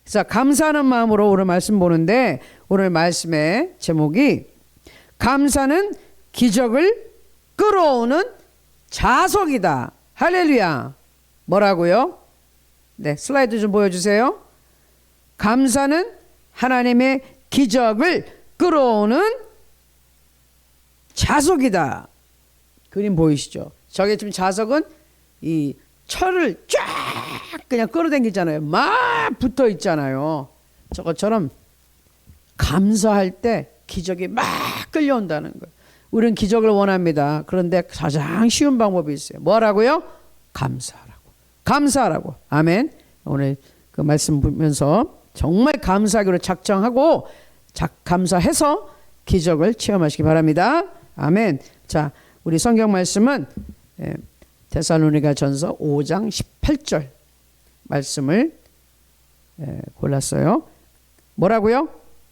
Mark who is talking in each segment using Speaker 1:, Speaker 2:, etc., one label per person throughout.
Speaker 1: 그래서 감사하는 마음으로 오늘 말씀 보는데, 오늘 말씀의 제목이 감사는 기적을 끌어오는 자석이다. 할렐루야. 뭐라고요? 네, 슬라이드 좀 보여주세요. 감사는 하나님의 기적을 끌어오는 자석이다. 그림 보이시죠? 저게 지금 자석은 이 철을 쫙 그냥 끌어당기잖아요. 막 붙어 있잖아요. 저것처럼 감사할 때 기적이 막 끌려온다는 거예요. 우리는 기적을 원합니다. 그런데 가장 쉬운 방법이 있어요. 뭐라고요? 감사하라고. 감사하라고. 아멘. 오늘 그 말씀 보면서 정말 감사하기로 작정하고 감사해서 기적을 체험하시기 바랍니다. 아멘. 자, 우리 성경 말씀은 데살로니가 전서 5장 18절 말씀을 골랐어요. 뭐라고요?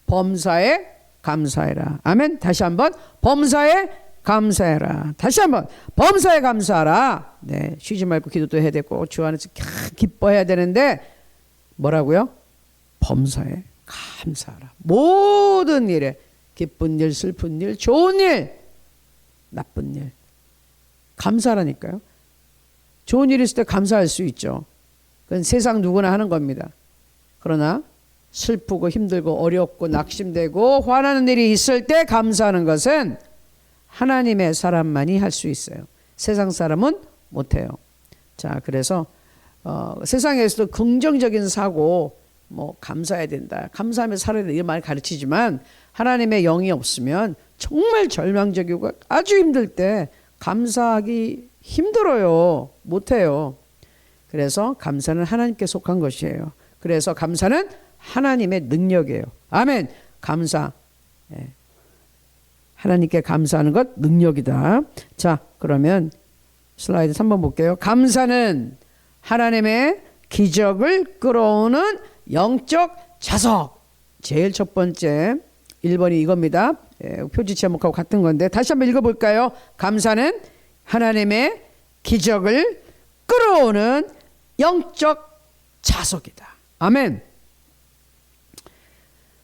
Speaker 1: 범사에 감사해라. 아멘. 다시 한번 범사에 감사해라. 다시 한번 범사에 감사하라. 네, 쉬지 말고 기도도 해야 되고 주 안에서 기뻐해야 되는데 뭐라고요? 범사에 감사하라. 모든 일에 기쁜 일, 슬픈 일, 좋은 일, 나쁜 일 감사하라니까요. 좋은 일 있을 때 감사할 수 있죠. 그건 세상 누구나 하는 겁니다. 그러나 슬프고 힘들고 어렵고 낙심되고 화나는 일이 있을 때 감사하는 것은 하나님의 사람만이 할 수 있어요. 세상 사람은 못해요. 자, 그래서 세상에서도 긍정적인 사고, 뭐 감사해야 된다, 감사하며 살아야 된다 이런 말 가르치지만 하나님의 영이 없으면 정말 절망적이고 아주 힘들 때 감사하기 힘들어요. 못해요. 그래서 감사는 하나님께 속한 것이에요. 그래서 감사는 하나님의 능력이에요. 아멘. 감사. 하나님께 감사하는 것 능력이다. 자, 그러면 슬라이드 3번 볼게요. 감사는 하나님의 기적을 끌어오는 영적 자석. 제일 첫 번째 1번이 이겁니다. 표지 제목하고 같은 건데 다시 한번 읽어볼까요? 감사는 하나님의 기적을 끌어오는 영적 자석이다. 아멘.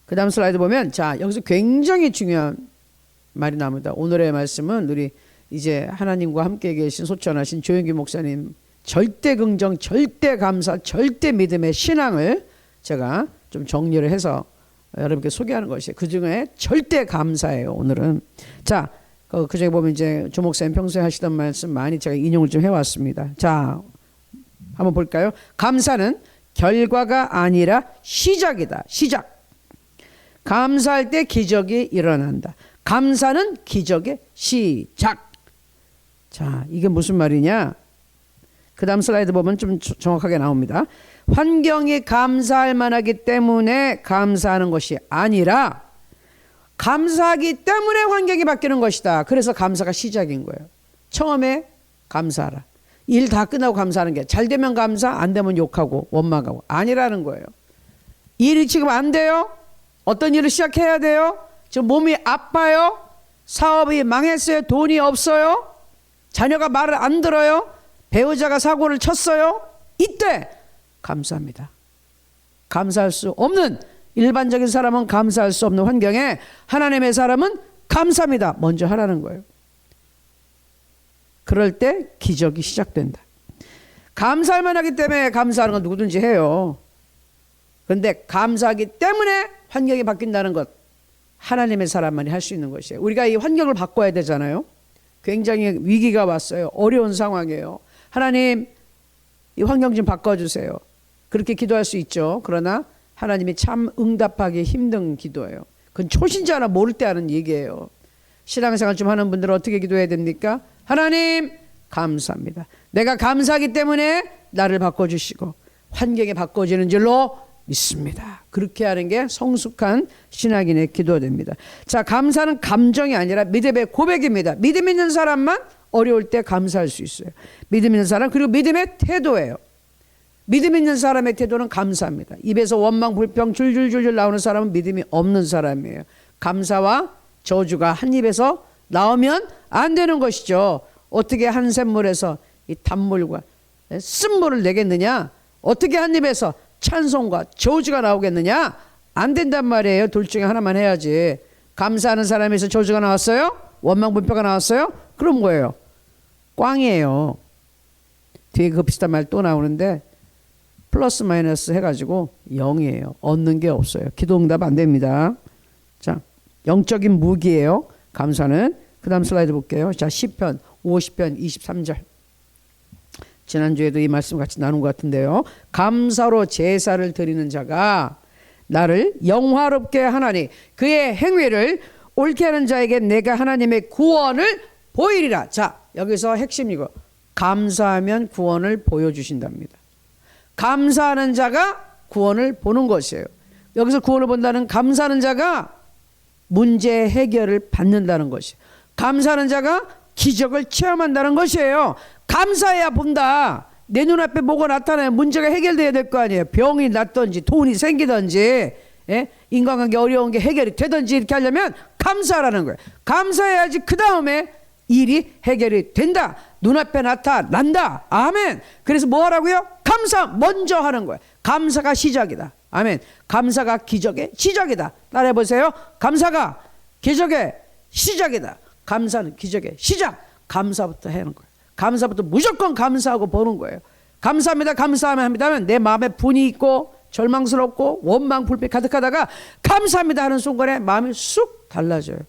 Speaker 1: 그 다음 슬라이드 보면, 자, 여기서 굉장히 중요한 말이 나옵니다. 오늘의 말씀은 우리 이제 하나님과 함께 계신 소천하신 조영기 목사님 절대 긍정, 절대 감사, 절대 믿음의 신앙을 제가 좀 정리를 해서 여러분께 소개하는 것이에요. 그 중에 절대 감사예요. 오늘은. 자, 그 중에 보면 이제 조 목사님 평소에 하시던 말씀 많이 제가 인용을 좀 해왔습니다. 자, 한번 볼까요? 감사는 결과가 아니라 시작이다. 시작. 감사할 때 기적이 일어난다. 감사는 기적의 시작. 자, 이게 무슨 말이냐? 그 다음 슬라이드 보면 좀 정확하게 나옵니다. 환경이 감사할 만하기 때문에 감사하는 것이 아니라 감사하기 때문에 환경이 바뀌는 것이다. 그래서 감사가 시작인 거예요. 처음에 감사하라. 일 다 끝나고 감사하는 게 잘 되면 감사, 안 되면 욕하고 원망하고 아니라는 거예요. 일이 지금 안 돼요? 어떤 일을 시작해야 돼요? 지금 몸이 아파요? 사업이 망했어요? 돈이 없어요? 자녀가 말을 안 들어요? 배우자가 사고를 쳤어요? 이때 감사합니다. 감사할 수 없는, 일반적인 사람은 감사할 수 없는 환경에 하나님의 사람은 감사합니다. 먼저 하라는 거예요. 그럴 때 기적이 시작된다. 감사할 만하기 때문에 감사하는 건 누구든지 해요. 그런데 감사하기 때문에 환경이 바뀐다는 것, 하나님의 사람만이 할 수 있는 것이에요. 우리가 이 환경을 바꿔야 되잖아요. 굉장히 위기가 왔어요. 어려운 상황이에요. 하나님, 이 환경 좀 바꿔주세요. 그렇게 기도할 수 있죠. 그러나 하나님이 참 응답하기 힘든 기도예요. 그건 초신자나 모를 때 하는 얘기예요. 신앙생활 좀 하는 분들은 어떻게 기도해야 됩니까? 하나님, 감사합니다. 내가 감사하기 때문에 나를 바꿔주시고 환경이 바꿔지는 줄로 믿습니다. 그렇게 하는 게 성숙한 신학인의 기도됩니다. 자, 감사는 감정이 아니라 믿음의 고백입니다. 믿음 있는 사람만 어려울 때 감사할 수 있어요. 믿음 있는 사람, 그리고 믿음의 태도예요. 믿음 있는 사람의 태도는 감사합니다. 입에서 원망, 불평 줄줄줄줄 나오는 사람은 믿음이 없는 사람이에요. 감사와 저주가 한 입에서 나오면 안 되는 것이죠. 어떻게 한 샘물에서 이 단물과 쓴물을 내겠느냐? 어떻게 한 입에서 찬송과 저주가 나오겠느냐? 안 된단 말이에요. 둘 중에 하나만 해야지. 감사하는 사람에서 저주가 나왔어요? 원망불평가 나왔어요? 그럼 뭐예요? 꽝이에요. 뒤에 그 비슷한 말 또 나오는데 플러스 마이너스 해가지고 0이에요. 얻는 게 없어요. 기도 응답 안 됩니다. 자, 영적인 무기예요. 감사는. 그 다음 슬라이드 볼게요. 자, 시편 50편 23절. 지난주에도 이 말씀 같이 나눈 것 같은데요. 감사로 제사를 드리는 자가 나를 영화롭게 하나니 그의 행위를 옳게 하는 자에게 내가 하나님의 구원을 보이리라. 자, 여기서 핵심 이거. 감사하면 구원을 보여주신답니다. 감사하는 자가 구원을 보는 것이에요. 여기서 구원을 본다는 감사하는 자가 문제 해결을 받는다는 것이에요. 감사하는 자가 기적을 체험한다는 것이에요. 감사해야 본다. 내 눈앞에 뭐가 나타나요? 문제가 해결돼야 될 거 아니에요. 병이 낫든지 돈이 생기든지 인간관계 어려운 게 해결이 되든지 이렇게 하려면 감사하라는 거예요. 감사해야지 그 다음에 일이 해결이 된다. 눈앞에 나타난다. 아멘. 그래서 뭐 하라고요? 감사 먼저 하는 거예요. 감사가 시작이다. 아멘. 감사가 기적의 시작이다. 따라해보세요. 감사가 기적의 시작이다. 감사는 기적의 시작. 감사부터 하는 거예요. 감사부터 무조건 감사하고 보는 거예요. 감사합니다. 감사합니다면 내 마음에 분이 있고 절망스럽고 원망 불평 가득하다가 감사합니다 하는 순간에 마음이 쑥 달라져요.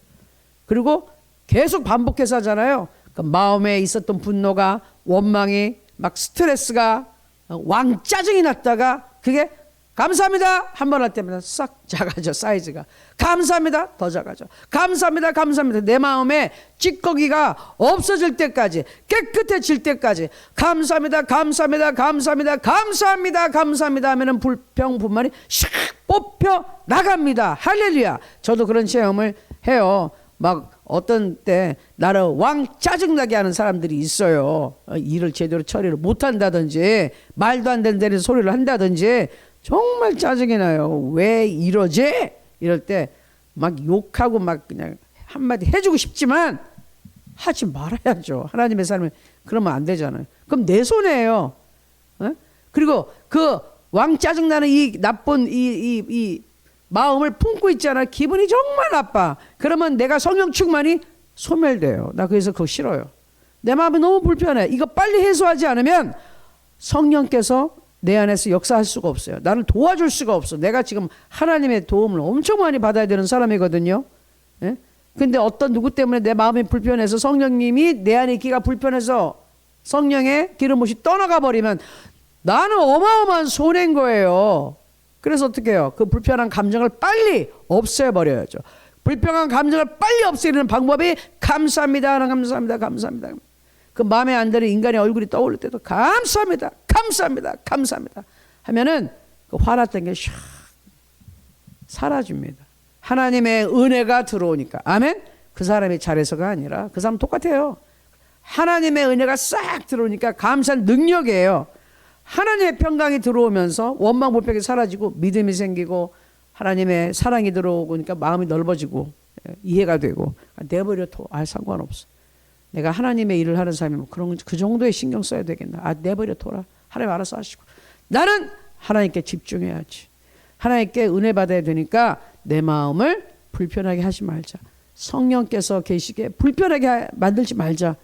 Speaker 1: 그리고 계속 반복해서 하잖아요. 그 마음에 있었던 분노가 원망이 막 스트레스가 왕짜증이 났다가 그게 감사합니다 한 번 할 때마다 싹 작아져. 사이즈가 감사합니다 더 작아져. 감사합니다 감사합니다 내 마음에 찌꺼기가 없어질 때까지 깨끗해질 때까지 감사합니다 감사합니다 감사합니다 감사합니다 감사합니다 하면은 불평 분만이 샥 뽑혀 나갑니다. 할렐루야. 저도 그런 체험을 해요. 막 어떤 때 나를 왕 짜증나게 하는 사람들이 있어요. 일을 제대로 처리를 못한다든지 말도 안 되는 데서 소리를 한다든지 정말 짜증이 나요. 왜 이러지? 이럴 때 막 욕하고 막 그냥 한마디 해주고 싶지만 하지 말아야죠. 하나님의 삶을. 그러면 안 되잖아요. 그럼 내 손해예요. 그리고 그 왕 짜증나는 이 나쁜 이 마음을 품고 있잖아. 기분이 정말 나빠. 그러면 내가 성령 충만이 소멸돼요. 나 그래서 그거 싫어요. 내 마음이 너무 불편해. 이거 빨리 해소하지 않으면 성령께서 내 안에서 역사할 수가 없어요. 나를 도와줄 수가 없어. 내가 지금 하나님의 도움을 엄청 많이 받아야 되는 사람이거든요. 예? 근데 어떤 누구 때문에 내 마음이 불편해서 성령님이 내 안에 있기가 불편해서 성령의 기름 부으심이 떠나가 버리면 나는 어마어마한 손해인 거예요. 그래서 어떻게 해요? 그 불편한 감정을 빨리 없애버려야죠. 불편한 감정을 빨리 없애는 방법이 감사합니다. 감사합니다. 감사합니다. 그 마음에 안 드는 인간의 얼굴이 떠오를 때도 감사합니다. 감사합니다. 감사합니다. 하면은 그 화났던 게 샥 사라집니다. 하나님의 은혜가 들어오니까. 아멘? 그 사람이 잘해서가 아니라 그 사람 똑같아요. 하나님의 은혜가 싹 들어오니까 감사한 능력이에요. 하나님의 평강이 들어오면서 원망 불평이 사라지고 믿음이 생기고 하나님의 사랑이 들어오고 그러니까 마음이 넓어지고 이해가 되고 내버려둬. 상관없어. 내가 하나님의 일을 하는 사람이면 그 정도의 신경 써야 되겠나. 내버려둬라. 하나님 알아서 하시고. 나는 하나님께 집중해야지. 하나님께 은혜 받아야 되니까 내 마음을 불편하게 하지 말자. 성령께서 계시게 불편하게 만들지 말자.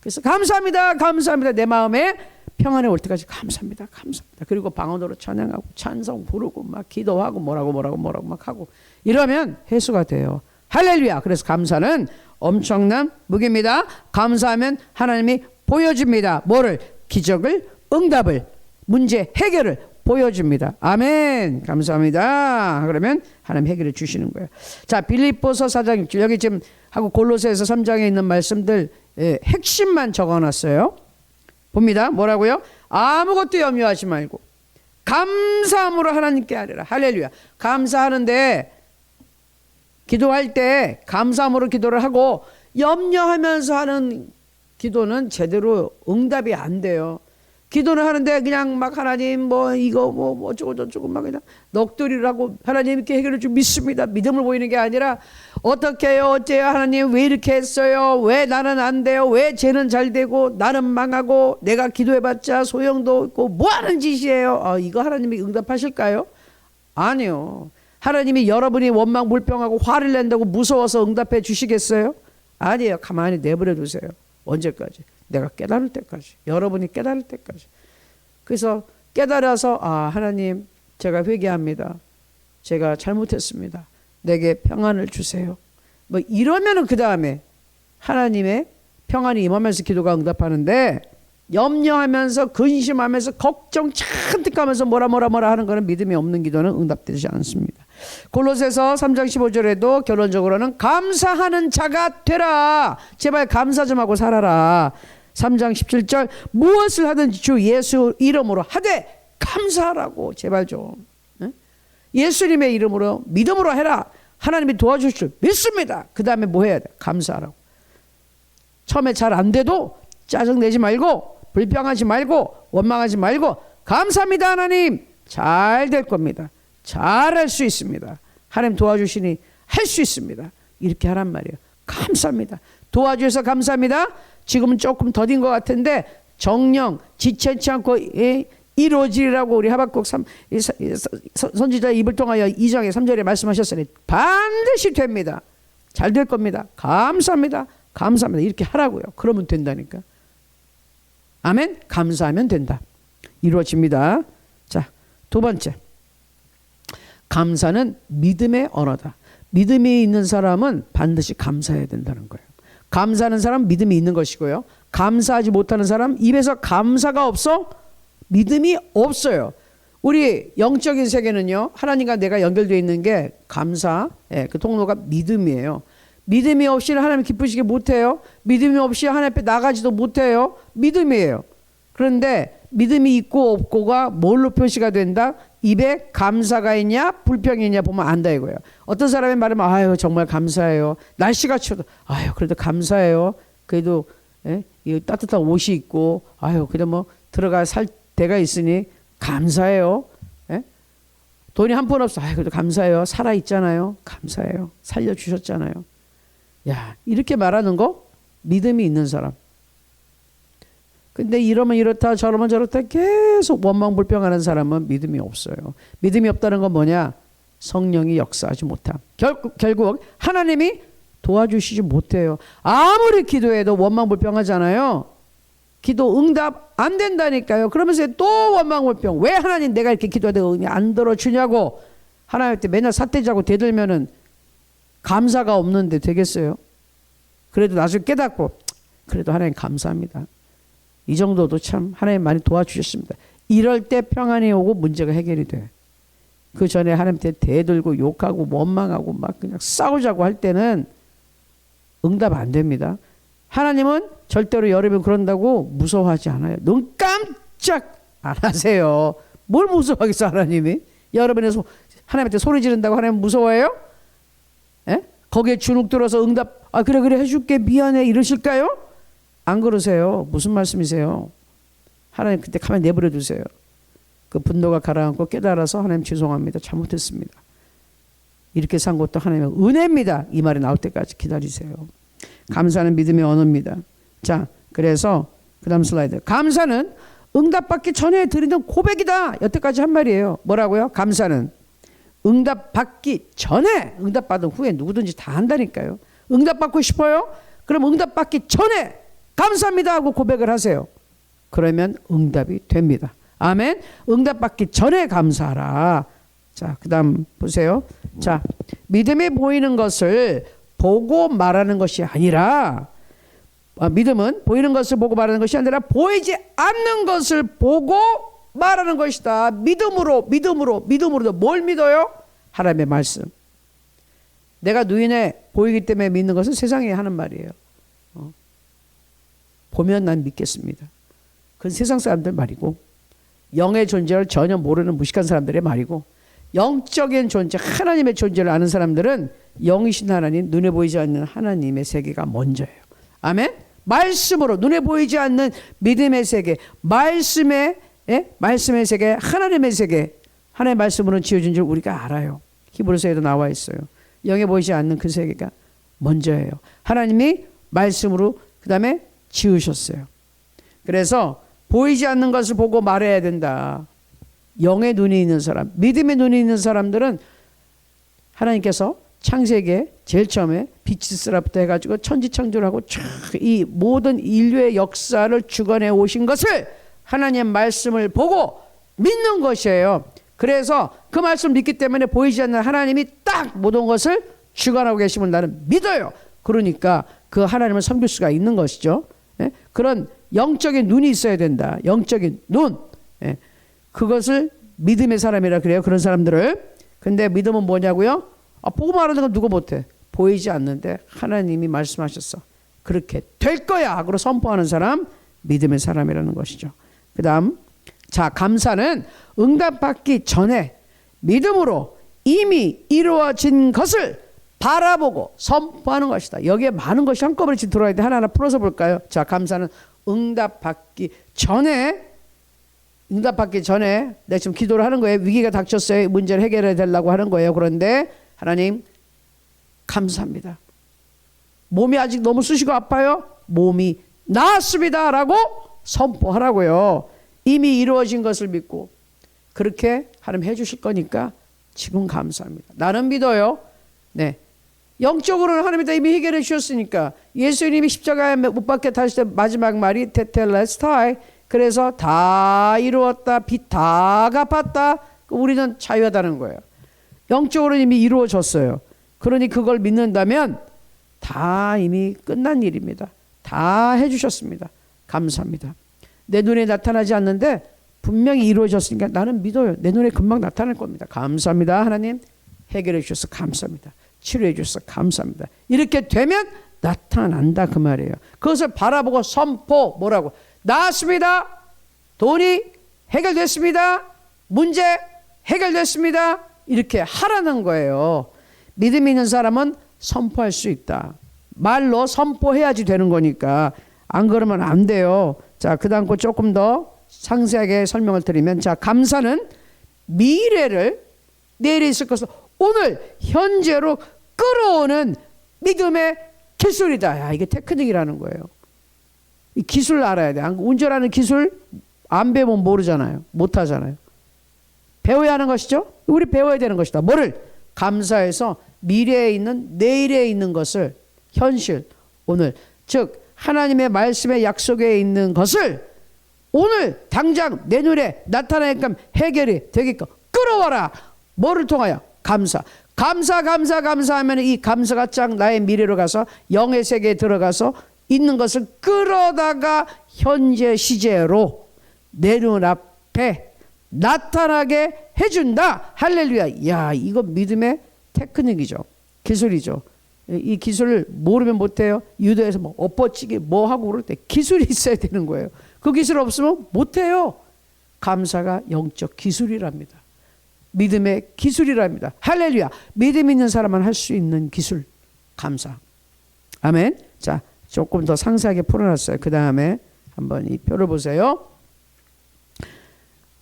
Speaker 1: 그래서 감사합니다. 감사합니다. 내 마음에 평안에 올 때까지 감사합니다. 감사합니다. 그리고 방언으로 찬양하고 찬송 부르고 막 기도하고 뭐라고 막 하고 이러면 해소가 돼요. 할렐루야. 그래서 감사는 엄청난 무기입니다. 감사하면 하나님이 보여줍니다. 뭐를? 기적을, 응답을, 문제 해결을 보여줍니다. 아멘. 감사합니다. 그러면 하나님 해결해 주시는 거예요. 자, 빌립보서 4장 여기 지금 하고 골로새서 3장에 있는 말씀들 핵심만 적어놨어요. 봅니다. 뭐라고요? 아무것도 염려하지 말고 감사함으로 하나님께 하리라. 할렐루야. 감사하는데 기도할 때 감사함으로 기도를 하고 염려하면서 하는 기도는 제대로 응답이 안 돼요. 기도는 하는데 그냥 막 하나님 뭐 이거 뭐 어쩌고 저쩌고 막 그냥 넋두리라고 하나님께 해결해 줄 믿습니다. 믿음을 보이는 게 아니라 어떻게 해요? 어째요? 하나님 왜 이렇게 했어요? 왜 나는 안 돼요? 왜 쟤는 잘 되고 나는 망하고 내가 기도해봤자 소용도 없고 뭐 하는 짓이에요? 이거 하나님이 응답하실까요? 아니요. 하나님이 여러분이 원망 불평하고 화를 낸다고 무서워서 응답해 주시겠어요? 아니에요. 가만히 내버려 두세요. 언제까지? 내가 깨달을 때까지. 여러분이 깨달을 때까지. 그래서 깨달아서 하나님 제가 회개합니다. 제가 잘못했습니다. 내게 평안을 주세요. 뭐 이러면은 그 다음에 하나님의 평안이 임하면서 기도가 응답하는데 염려하면서 근심하면서 걱정 잔뜩 하면서 뭐라 하는 거는 믿음이 없는 기도는 응답되지 않습니다. 골로새서 3장 15절에도 결론적으로는 감사하는 자가 되라. 제발 감사 좀 하고 살아라. 3장 17절 무엇을 하든지 주 예수 이름으로 하되 감사하라고. 제발 좀 예수님의 이름으로 믿음으로 해라. 하나님이 도와주실 줄 믿습니다. 그 다음에 뭐 해야 돼? 감사하라고. 처음에 잘 안 돼도 짜증내지 말고 불평하지 말고 원망하지 말고 감사합니다. 하나님 잘 될 겁니다. 잘할 수 있습니다. 하나님 도와주시니 할 수 있습니다. 이렇게 하란 말이에요. 감사합니다. 도와주셔서 감사합니다. 지금은 조금 더딘 것 같은데 정령 지체치 않고 이루어지리라고 우리 하박국 선지자의 입을 통하여 2장의 3절에 말씀하셨으니 반드시 됩니다. 잘 될 겁니다. 감사합니다. 감사합니다. 이렇게 하라고요. 그러면 된다니까. 아멘. 감사하면 된다. 이루어집니다. 자, 두 번째. 감사는 믿음의 언어다. 믿음이 있는 사람은 반드시 감사해야 된다는 거예요. 감사하는 사람은 믿음이 있는 것이고요. 감사하지 못하는 사람 입에서 감사가 없어 믿음이 없어요. 우리 영적인 세계는요. 하나님과 내가 연결되어 있는 게 감사, 그 통로가 믿음이에요. 믿음이 없이는 하나님 기쁘시게 못해요. 믿음이 없이 하나님 앞에 나가지도 못해요. 믿음이에요. 그런데 믿음이 있고 없고가 뭘로 표시가 된다? 입에 감사가 있냐 불평이 있냐 보면 안다 이거예요. 어떤 사람의 말은 아유 정말 감사해요. 날씨가 추워도 아유 그래도 감사해요. 그래도 이 따뜻한 옷이 있고 아유 그래도 뭐 들어가 살 데가 있으니 감사해요. 돈이 한 푼 없어 아유 그래도 감사해요. 살아 있잖아요. 감사해요. 살려주셨잖아요. 야 이렇게 말하는 거 믿음이 있는 사람. 근데 이러면 이렇다 저러면 저렇다 계속 원망불평하는 사람은 믿음이 없어요. 믿음이 없다는 건 뭐냐? 성령이 역사하지 못함. 결국 하나님이 도와주시지 못해요. 아무리 기도해도 원망불평하잖아요. 기도 응답 안 된다니까요. 그러면서 또 원망불평. 왜 하나님 내가 이렇게 기도해도 안 들어주냐고. 하나님한테 맨날 삿대자고 대들면은 감사가 없는데 되겠어요? 그래도 나중에 깨닫고 그래도 하나님 감사합니다. 이 정도도 참 하나님 많이 도와주셨습니다. 이럴 때 평안이 오고 문제가 해결이 돼. 그 전에 하나님한테 대들고 욕하고 원망하고 막 그냥 싸우자고 할 때는 응답 안 됩니다. 하나님은 절대로 여러분 그런다고 무서워하지 않아요. 눈 깜짝 안 하세요. 뭘 무서워하겠어 하나님이? 여러분의 하나님한테 소리 지른다고 하나님 무서워해요? 거기에 주눅 들어서 응답 그래 해줄게 미안해 이러실까요? 안 그러세요. 무슨 말씀이세요? 하나님 그때 가만히 내버려 두세요. 그 분노가 가라앉고 깨달아서 하나님 죄송합니다. 잘못했습니다. 이렇게 산 것도 하나님의 은혜입니다. 이 말이 나올 때까지 기다리세요. 감사는 믿음의 언어입니다. 자, 그래서 그 다음 슬라이드. 감사는 응답받기 전에 드리는 고백이다. 여태까지 한 말이에요. 뭐라고요? 감사는 응답받기 전에 응답받은 후에 누구든지 다 한다니까요. 응답받고 싶어요? 그럼 응답받기 전에 감사합니다 하고 고백을 하세요. 그러면 응답이 됩니다. 아멘. 응답받기 전에 감사하라. 자, 그 다음 보세요. 자, 믿음이 보이는 것을 보고 말하는 것이 아니라 믿음은 보이는 것을 보고 말하는 것이 아니라 보이지 않는 것을 보고 말하는 것이다. 믿음으로 뭘 믿어요? 하나님의 말씀. 내가 눈에 보이기 때문에 믿는 것은 세상이 하는 말이에요. 보면 난 믿겠습니다. 그건 세상 사람들 말이고 영의 존재를 전혀 모르는 무식한 사람들의 말이고 영적인 존재 하나님의 존재를 아는 사람들은 영이신 하나님 눈에 보이지 않는 하나님의 세계가 먼저예요. 아멘. 말씀으로 눈에 보이지 않는 믿음의 세계, 말씀의 세계, 하나님의 세계, 하나님의 말씀으로는 지어진 줄 우리가 알아요. 히브리서에도 나와 있어요. 영에 보이지 않는 그 세계가 먼저예요. 하나님이 말씀으로 그 다음에 지으셨어요. 그래서 보이지 않는 것을 보고 말해야 된다. 영의 눈이 있는 사람, 믿음의 눈이 있는 사람들은 하나님께서 창세기에 제일 처음에 빛이 있으라부터 해가지고 천지창조를 이 모든 인류의 역사를 주관해 오신 것을 하나님의 말씀을 보고 믿는 것이에요. 그래서 그 말씀을 믿기 때문에 보이지 않는 하나님이 딱 모든 것을 주관하고 계심을 나는 믿어요. 그러니까 그 하나님을 섬길 수가 있는 것이죠. 그런 영적인 눈이 있어야 된다. 영적인 눈. 그것을 믿음의 사람이라 그래요. 그런 사람들을. 근데 믿음은 뭐냐고요? 보고 말하는 건 누가 못해. 보이지 않는데 하나님이 말씀하셨어. 그렇게 될 거야 하고 선포하는 사람, 믿음의 사람이라는 것이죠. 그 다음, 자, 감사는 응답받기 전에 믿음으로 이미 이루어진 것을 바라보고 선포하는 것이다. 여기에 많은 것이 한꺼번에 들어야 돼. 하나하나 풀어서 볼까요? 자, 감사는 응답받기 전에 내가 지금 기도를 하는 거예요. 위기가 닥쳤어요. 문제를 해결해야 되려고 하는 거예요. 그런데 하나님 감사합니다. 몸이 아직 너무 쑤시고 아파요. 몸이 나았습니다 라고 선포하라고요. 이미 이루어진 것을 믿고 그렇게 하나님 해주실 거니까 지금 감사합니다. 나는 믿어요. 네, 영적으로는 하나님이 다 이미 해결해 주셨으니까. 예수님이 십자가에 못 박혀 타실 때 마지막 말이 테텔레스타이, 그래서 다 이루었다, 빚 다 갚았다, 우리는 자유하다는 거예요. 영적으로는 이미 이루어졌어요. 그러니 그걸 믿는다면 다 이미 끝난 일입니다. 다 해주셨습니다. 감사합니다. 내 눈에 나타나지 않는데 분명히 이루어졌으니까 나는 믿어요. 내 눈에 금방 나타날 겁니다. 감사합니다. 하나님 해결해 주셔서 감사합니다. 치료해 주셔서 감사합니다. 이렇게 되면 나타난다 그 말이에요. 그것을 바라보고 선포, 뭐라고? 나았습니다. 돈이 해결됐습니다. 문제 해결됐습니다. 이렇게 하라는 거예요. 믿음 있는 사람은 선포할 수 있다. 말로 선포해야지 되는 거니까. 안 그러면 안 돼요. 자, 그 다음 거 조금 더 상세하게 설명을 드리면, 자, 감사는 미래를, 내일에 있을 것을 오늘 현재로 끌어오는 믿음의 기술이다. 야, 이게 테크닉이라는 거예요. 이 기술을 알아야 돼. 운전하는 기술 안 배우면 모르잖아요. 못하잖아요. 배워야 하는 것이죠. 우리 배워야 되는 것이다. 뭐를? 감사해서 미래에 있는, 내일에 있는 것을 현실, 오늘, 즉 하나님의 말씀의 약속에 있는 것을 오늘 당장 내 눈에 나타나게끔 해결이 되게끔 끌어와라. 뭐를 통하여? 감사. 감사하면 이 감사가 쫙 나의 미래로 가서 영의 세계에 들어가서 있는 것을 끌어다가 현재 시제로 내 눈앞에 나타나게 해준다. 할렐루야. 야, 이거 믿음의 테크닉이죠. 기술이죠. 이 기술을 모르면 못해요. 유도해서 뭐 엎어치기 뭐 하고 그럴 때 기술이 있어야 되는 거예요. 그 기술 없으면 못해요. 감사가 영적 기술이랍니다. 믿음의 기술이랍니다. 할렐루야. 믿음 있는 사람만 할 수 있는 기술, 감사. 아멘. 자, 조금 더 상세하게 풀어놨어요. 그 다음에 한번 이 표를 보세요.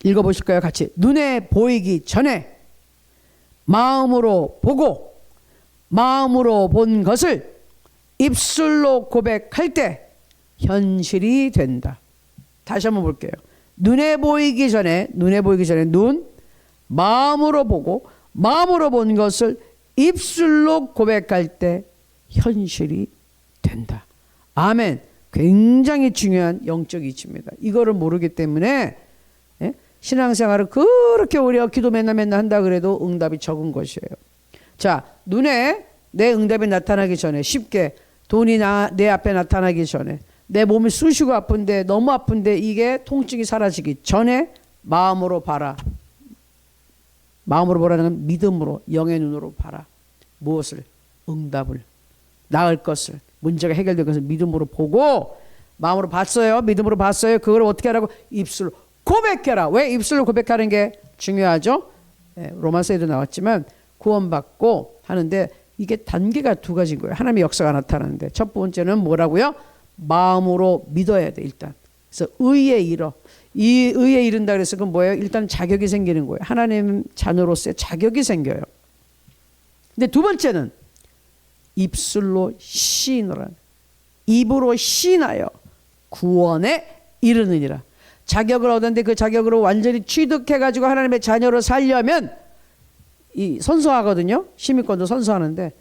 Speaker 1: 읽어보실까요? 같이. 눈에 보이기 전에 마음으로 보고 마음으로 본 것을 입술로 고백할 때 현실이 된다. 다시 한번 볼게요. 눈에 보이기 전에 눈, 마음으로 보고 마음으로 본 것을 입술로 고백할 때 현실이 된다. 아멘. 굉장히 중요한 영적 이치입니다. 이거를 모르기 때문에 신앙생활을 그렇게 오래 기도 맨날 한다 그래도 응답이 적은 것이에요. 자, 눈에 내 응답이 나타나기 전에, 쉽게 돈이 내 앞에 나타나기 전에, 내 몸이 쑤시고 아픈데, 너무 아픈데 이게 통증이 사라지기 전에 마음으로 봐라. 마음으로 보라는 건 믿음으로, 영의 눈으로 봐라. 무엇을? 응답을, 나을 것을, 문제가 해결될 것을 믿음으로 보고, 마음으로 봤어요. 믿음으로 봤어요. 그걸 어떻게 하라고? 입술로 고백해라. 왜 입술로 고백하는 게 중요하죠? 로마서에도 나왔지만 구원받고 하는데 이게 단계가 두 가지인 거예요. 하나님의 역사가 나타나는데, 첫 번째는 뭐라고요? 마음으로 믿어야 돼 일단. 그래서 의에 이르. 이 의에 이른다 그래서 그건 뭐예요? 일단 자격이 생기는 거예요. 하나님 자녀로서의 자격이 생겨요. 근데 두 번째는 입술로 시인하라. 입으로 시인하여 구원에 이르느니라. 자격을 얻었는데 그 자격으로 완전히 취득해가지고 하나님의 자녀로 살려면 이 선서하거든요. 시민권도 선서하는데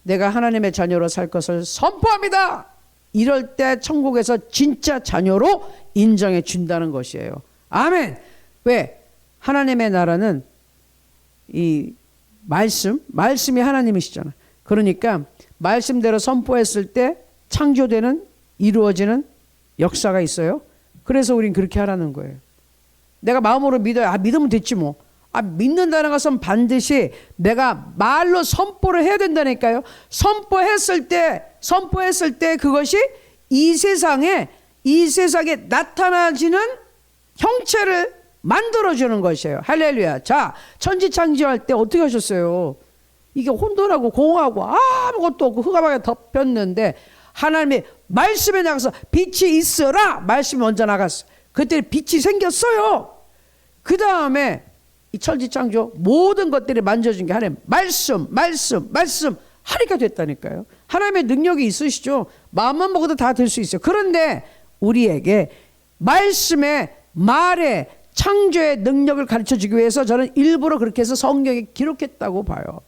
Speaker 1: 내가 하나님의 자녀로 살 것을 선포합니다. 이럴 때 천국에서 진짜 자녀로 인정해 준다는 것이에요. 아멘. 왜? 하나님의 나라는 이 말씀이 하나님이시잖아요. 그러니까 말씀대로 선포했을 때 창조되는 이루어지는 역사가 있어요. 그래서 우린 그렇게 하라는 거예요. 내가 마음으로 믿어야 믿으면 됐지 뭐. 믿는다는 것은 반드시 내가 말로 선포를 해야 된다니까요. 선포했을 때 그것이 이 세상에 나타나지는 형체를 만들어주는 것이에요. 할렐루야. 자, 천지창조할 때 어떻게 하셨어요? 이게 혼돈하고 공허하고 아무것도 없고 흑암하게 덮였는데 하나님의 말씀에 나가서 빛이 있으라 말씀이 먼저 나갔어. 그때 빛이 생겼어요. 그 다음에 이 천지창조 모든 것들이 만져진 게 하나님 말씀 하니까 됐다니까요. 하나님의 능력이 있으시죠. 마음만 먹어도 다 될 수 있어요. 그런데 우리에게 말씀의 말에 창조의 능력을 가르쳐주기 위해서 저는 일부러 그렇게 해서 성경에 기록했다고 봐요.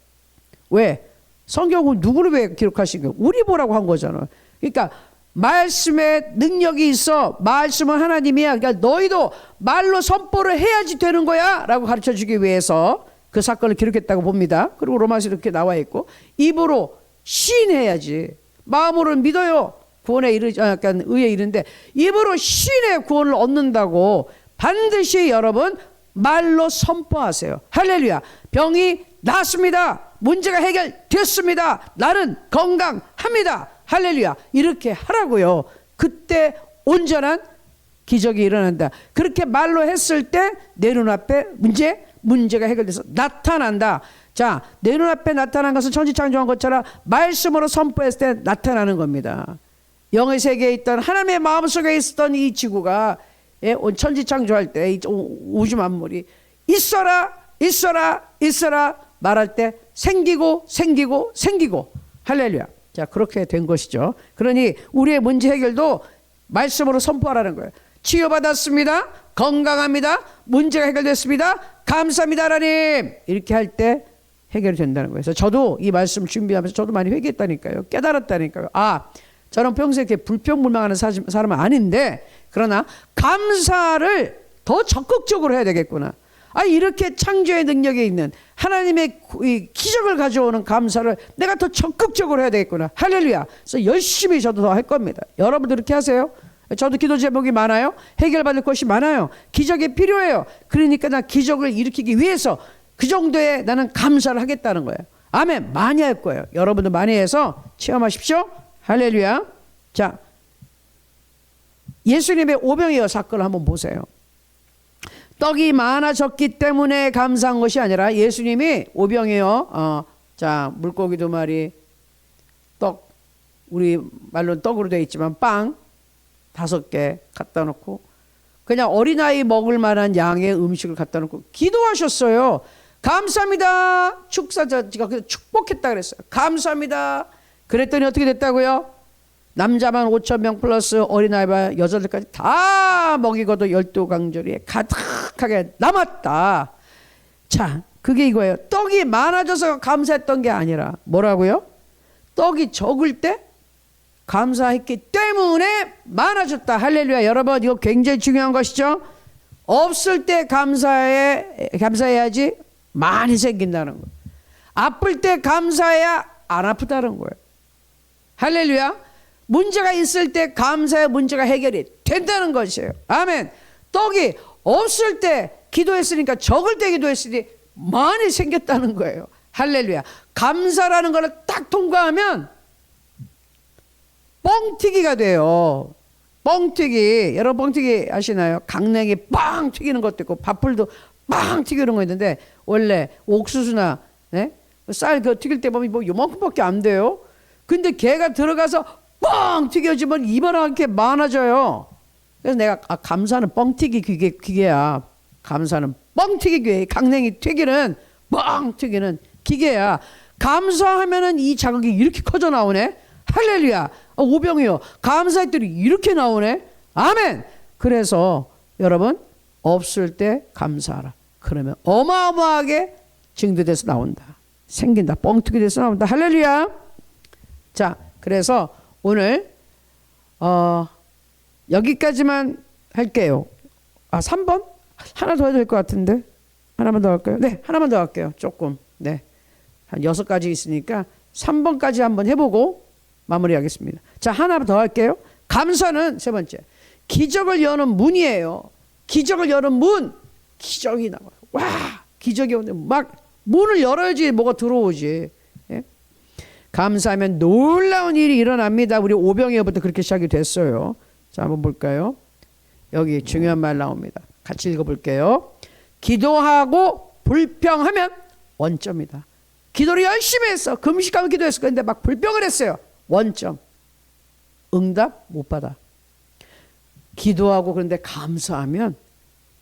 Speaker 1: 왜? 성경은 누구를 왜 기록하신 거예요? 우리 보라고 한 거잖아요. 그러니까 말씀에 능력이 있어. 말씀은 하나님이야. 그러니까 너희도 말로 선포를 해야지 되는 거야 라고 가르쳐주기 위해서 그 사건을 기록했다고 봅니다. 그리고 로마서 이렇게 나와 있고 입으로 시인해야지. 마음으로는 믿어요. 구원에 약간 의에 이른데 입으로 시인해 구원을 얻는다고 반드시 여러분 말로 선포하세요. 할렐루야. 병이 낫습니다. 문제가 해결됐습니다. 나는 건강합니다. 할렐루야. 이렇게 하라고요. 그때 온전한 기적이 일어난다. 그렇게 말로 했을 때 내 눈앞에 문제가 해결돼서 나타난다. 자, 내 눈앞에 나타난 것은 천지창조한 것처럼 말씀으로 선포했을 때 나타나는 겁니다. 영의 세계에 있던 하나님의 마음속에 있었던 이 지구가 천지창조할 때 이 우주 만물이 있어라 말할 때 생기고 할렐루야. 자, 그렇게 된 것이죠. 그러니 우리의 문제 해결도 말씀으로 선포하라는 거예요. 치유받았습니다. 건강합니다. 문제가 해결됐습니다. 감사합니다 하나님. 이렇게 할 때 해결이 된다는 거예요. 그래서 저도 이 말씀 준비하면서 저도 많이 회개했다니까요. 깨달았다니까요. 저는 평소에 이렇게 불평불만하는 사람은 아닌데 그러나 감사를 더 적극적으로 해야 되겠구나. 이렇게 창조의 능력이 있는 하나님의 기적을 가져오는 감사를 내가 더 적극적으로 해야 되겠구나. 할렐루야. 그래서 열심히 저도 더 할 겁니다. 여러분들 이렇게 하세요. 저도 기도 제목이 많아요. 해결받을 것이 많아요. 기적이 필요해요. 그러니까 나 기적을 일으키기 위해서 그 정도의 나는 감사를 하겠다는 거예요. 아멘. 많이 할 거예요. 여러분도 많이 해서 체험하십시오. 할렐루야. 자, 예수님의 오병이어 사건을 한번 보세요. 떡이 많아졌기 때문에 감사한 것이 아니라 예수님이 오병이어 물고기 2마리, 떡, 우리 말로는 떡으로 되어 있지만 빵 5개 갖다 놓고 그냥 어린아이 먹을 만한 양의 음식을 갖다 놓고 기도하셨어요. 감사합니다. 축사자가 축복했다 그랬어요. 감사합니다. 그랬더니 어떻게 됐다고요? 남자만 5,000명 플러스 어린아이와 여자들까지 다 먹이고도 12강조리에 가득하게 남았다. 자, 그게 이거예요. 떡이 많아져서 감사했던 게 아니라 뭐라고요? 떡이 적을 때 감사했기 때문에 많아졌다. 할렐루야. 여러분, 이거 굉장히 중요한 것이죠. 없을 때 감사해야지 많이 생긴다는 거예요. 아플 때 감사해야 안 아프다는 거예요. 할렐루야. 문제가 있을 때 감사해 문제가 해결이 된다는 것이에요. 아멘. 떡이 없을 때 기도했으니까 적을 때 기도했으니 많이 생겼다는 거예요. 할렐루야. 감사라는 거를 딱 통과하면 뻥튀기가 돼요. 뻥튀기. 여러분 뻥튀기 아시나요? 강냉이 빵 튀기는 것도 있고 밥풀도 빵 튀기는 거 있는데 원래 옥수수나 쌀 그 튀길 때 보면 뭐 요만큼밖에 안 돼요. 근데 걔가 들어가서 뻥 튀겨지면 이만하게 많아져요. 그래서 내가 감사는 뻥튀기 기계야. 감사는 뻥튀기 기계. 강냉이 튀기는 뻥 튀기는 기계야. 감사하면은 이 자극이 이렇게 커져 나오네. 할렐루야. 오병이요. 감사했더니 이렇게 나오네. 아멘. 그래서 여러분 없을 때 감사하라. 그러면 어마어마하게 증대돼서 나온다. 생긴다. 뻥튀기 돼서 나온다. 할렐루야. 자, 그래서 오늘 여기까지만 할게요. 3번? 하나 더 해야 될 것 같은데. 하나만 더 할까요? 네, 하나만 더 할게요. 조금. 네. 한 6가지 있으니까 3번까지 한번 해보고 마무리하겠습니다. 자, 하나 더 할게요. 감사는 세 번째. 기적을 여는 문이에요. 기적을 여는 문. 기적이 나와요. 와, 기적이 오는데 막 문을 열어야지 뭐가 들어오지. 예? 감사하면 놀라운 일이 일어납니다. 우리 오병이어부터 그렇게 시작이 됐어요. 자, 한번 볼까요? 여기 중요한 말 나옵니다. 같이 읽어볼게요. 기도하고 불평하면 원점이다. 기도를 열심히 했어. 금식하면 기도했어. 그런데 막 불평을 했어요. 원점. 응답 못 받아. 기도하고 그런데 감사하면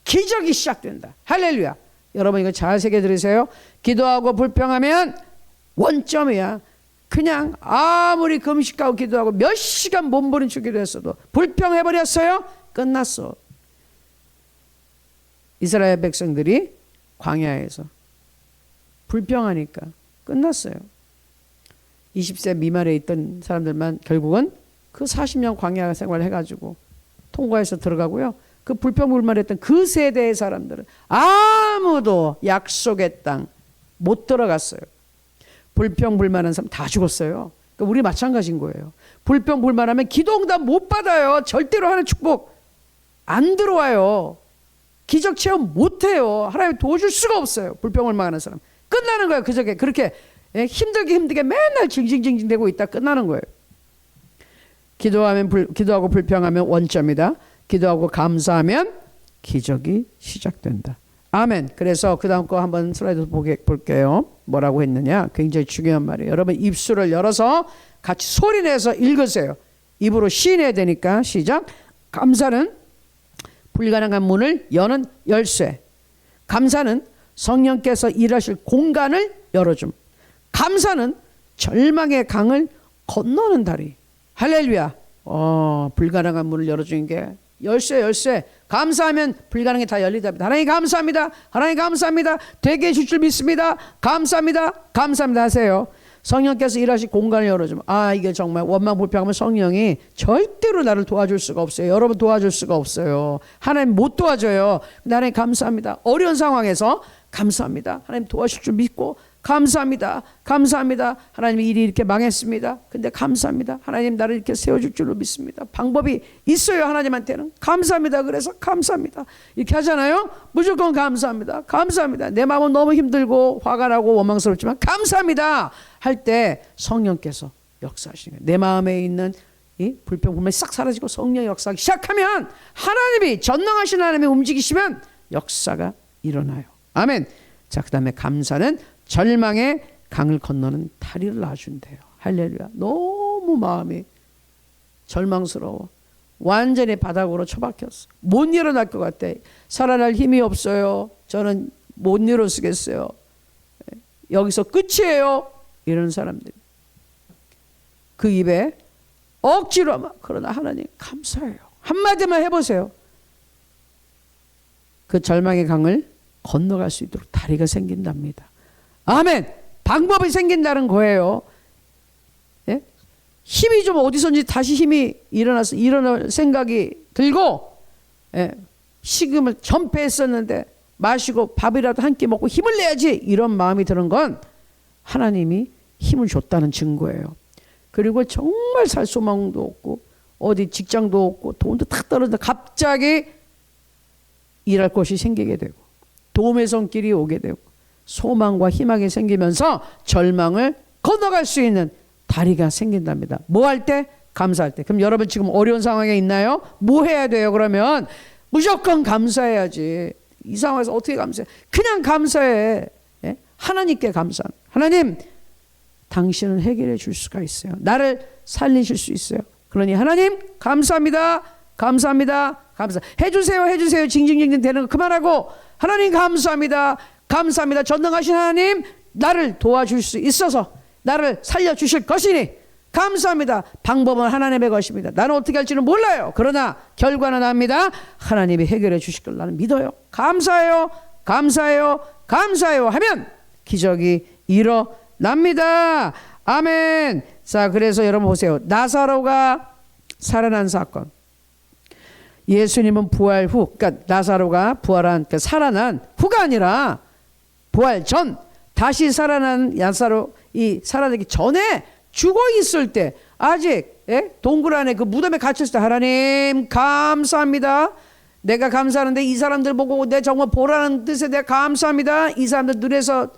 Speaker 1: 기적이 시작된다. 할렐루야. 여러분 이거 잘 새겨 들으세요. 기도하고 불평하면 원점이야. 그냥 아무리 금식하고 기도하고 몇 시간 몸부림치고 기도했어도 불평해버렸어요. 끝났어. 이스라엘 백성들이 광야에서 불평하니까 끝났어요. 20세 미만에 있던 사람들만 결국은 그 40년 광야 생활을 해가지고 통과해서 들어가고요. 그 불평불만했던 그 세대의 사람들은 아무도 약속의 땅 못 들어갔어요. 불평불만한 사람 다 죽었어요. 그러니까 우리 마찬가지인 거예요. 불평불만하면 기도응답 못 받아요. 절대로 하는 축복 안 들어와요. 기적 체험 못 해요. 하나님 도와줄 수가 없어요. 불평불만하는 사람 끝나는 거예요. 그저께 그렇게 힘들게 맨날 징징징징 대고 있다 끝나는 거예요. 기도하고 불평하면 원점이다. 기도하고 감사하면 기적이 시작된다. 아멘. 그래서 그 다음 거 한번 슬라이드 볼게요. 뭐라고 했느냐. 굉장히 중요한 말이에요. 여러분 입술을 열어서 같이 소리내서 읽으세요. 입으로 시인해야 되니까 시작. 감사는 불가능한 문을 여는 열쇠. 감사는 성령께서 일하실 공간을 열어줌. 감사는 절망의 강을 건너는 다리. 할렐루야. 불가능한 문을 열어주는 게 열쇠. 감사하면 불가능이 다 열리답니다. 하나님 감사합니다. 하나님 감사합니다. 되게 해줄 줄 믿습니다. 감사합니다. 감사합니다 하세요. 성령께서 일하실 공간을 열어주면 이게 정말 원망불평하면 성령이 절대로 나를 도와줄 수가 없어요. 여러분 도와줄 수가 없어요. 하나님 못 도와줘요. 근데 하나님 감사합니다. 어려운 상황에서 감사합니다. 하나님 도와줄 줄 믿고 감사합니다. 감사합니다. 하나님 일이 이렇게 망했습니다. 근데 감사합니다. 하나님 나를 이렇게 세워줄 줄로 믿습니다. 방법이 있어요. 하나님한테는 감사합니다. 그래서 감사합니다. 이렇게 하잖아요. 무조건 감사합니다. 감사합니다. 내 마음은 너무 힘들고 화가 나고 원망스럽지만 감사합니다 할 때 성령께서 역사하시는 거예요. 내 마음에 있는 이 불평불만이 싹 사라지고 성령의 역사하기 시작하면 하나님이 전능하신 하나님이 움직이시면 역사가 일어나요. 아멘. 자, 그 다음에 감사는 절망의 강을 건너는 다리를 놔준대요. 할렐루야. 너무 마음이 절망스러워. 완전히 바닥으로 처박혔어. 못 일어날 것 같아. 살아날 힘이 없어요. 저는 못 일어서겠어요. 여기서 끝이에요. 이런 사람들. 그 입에 억지로 막 그러나 하나님 감사해요. 한마디만 해보세요. 그 절망의 강을 건너갈 수 있도록 다리가 생긴답니다. 아멘. 방법이 생긴다는 거예요. 예? 힘이 좀 어디선지 다시 힘이 일어날 생각이 들고, 예? 식음을 전폐했었는데 마시고 밥이라도 한 끼 먹고 힘을 내야지 이런 마음이 드는 건 하나님이 힘을 줬다는 증거예요. 그리고 정말 살 소망도 없고 어디 직장도 없고 돈도 탁 떨어져 갑자기 일할 곳이 생기게 되고 도움의 손길이 오게 되고 소망과 희망이 생기면서 절망을 건너갈 수 있는 다리가 생긴답니다. 뭐 할 때? 감사할 때. 그럼 여러분 지금 어려운 상황에 있나요? 뭐 해야 돼요? 그러면 무조건 감사해야지. 이 상황에서 어떻게 감사해? 그냥 감사해. 예? 하나님께 감사. 하나님 당신은 해결해 줄 수가 있어요. 나를 살리실 수 있어요. 그러니 하나님 감사합니다. 감사합니다. 해주세요. 징징징징 되는 거 그만하고 하나님 감사합니다. 감사합니다. 전능하신 하나님 나를 도와줄 수 있어서 나를 살려주실 것이니 감사합니다. 방법은 하나님의 것입니다. 나는 어떻게 할지는 몰라요. 그러나 결과는 압니다. 하나님이 해결해 주실 걸 나는 믿어요. 감사해요. 하면 기적이 일어납니다. 아멘. 자, 그래서 여러분 보세요. 나사로가 살아난 사건. 예수님은 부활 후, 그러니까 나사로가 부활한, 그러니까 살아난 후가 아니라 부활 전, 다시 살아난 나사로, 이 살아나기 전에 죽어 있을 때, 아직 동굴 안에 그 무덤에 갇혔을 때 하나님 감사합니다. 내가 감사하는데 이 사람들 보고 내 정말 보라는 뜻에 내가 감사합니다. 이 사람들 눈에서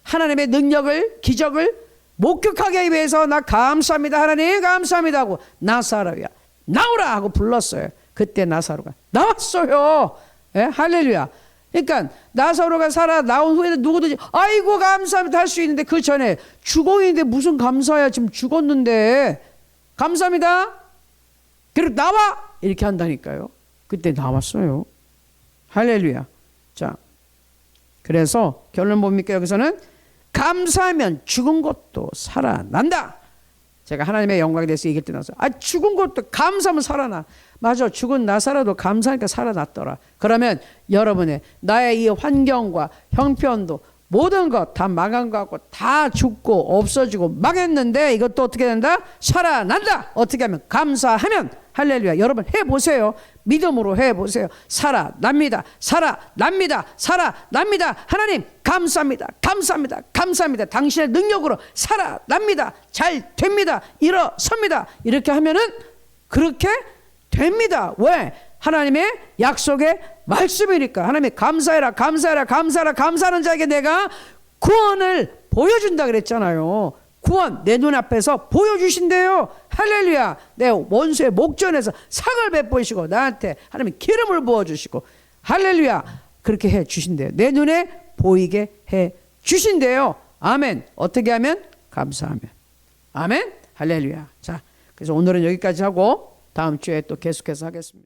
Speaker 1: 하나님의 능력을, 기적을 목격하기 위해서 나 감사합니다. 하나님 감사합니다 하고 나사로야 나오라 하고 불렀어요. 그때 나사로가 나왔어요. 할렐루야. 그러니까 나사로가 살아 나온 후에는 누구든지 아이고 감사합니다 할 수 있는데 그 전에 죽어 있는데 무슨 감사야. 지금 죽었는데 감사합니다. 그리고 나와 이렇게 한다니까요. 그때 나왔어요. 할렐루야. 자, 그래서 결론 뭡니까? 여기서는 감사하면 죽은 것도 살아난다. 제가 하나님의 영광에 대해서 얘기할 때 나서 죽은 것도 감사하면 살아나. 맞아. 죽은 나사로도 감사하니까 살아났더라. 그러면 여러분의 나의 이 환경과 형편도 모든 것 다 망한 것 같고 다 죽고 없어지고 망했는데 이것도 어떻게 된다? 살아난다. 어떻게 하면? 감사하면. 할렐루야. 여러분 해보세요. 믿음으로 해보세요. 살아납니다. 하나님 감사합니다. 당신의 능력으로 살아납니다. 잘 됩니다. 일어섭니다. 이렇게 하면은 그렇게 됩니다. 왜? 하나님의 약속의 말씀이니까. 하나님이 감사하는 자에게 내가 구원을 보여준다 그랬잖아요. 구원 내 눈앞에서 보여주신대요. 할렐루야. 내 원수의 목전에서 상을 베푸시고 나한테 하나님이 기름을 부어주시고 할렐루야. 그렇게 해 주신대요. 내 눈에 보이게 해 주신대요. 아멘. 어떻게 하면? 감사하면. 아멘. 할렐루야. 자, 그래서 오늘은 여기까지 하고 다음 주에 또 계속해서 하겠습니다.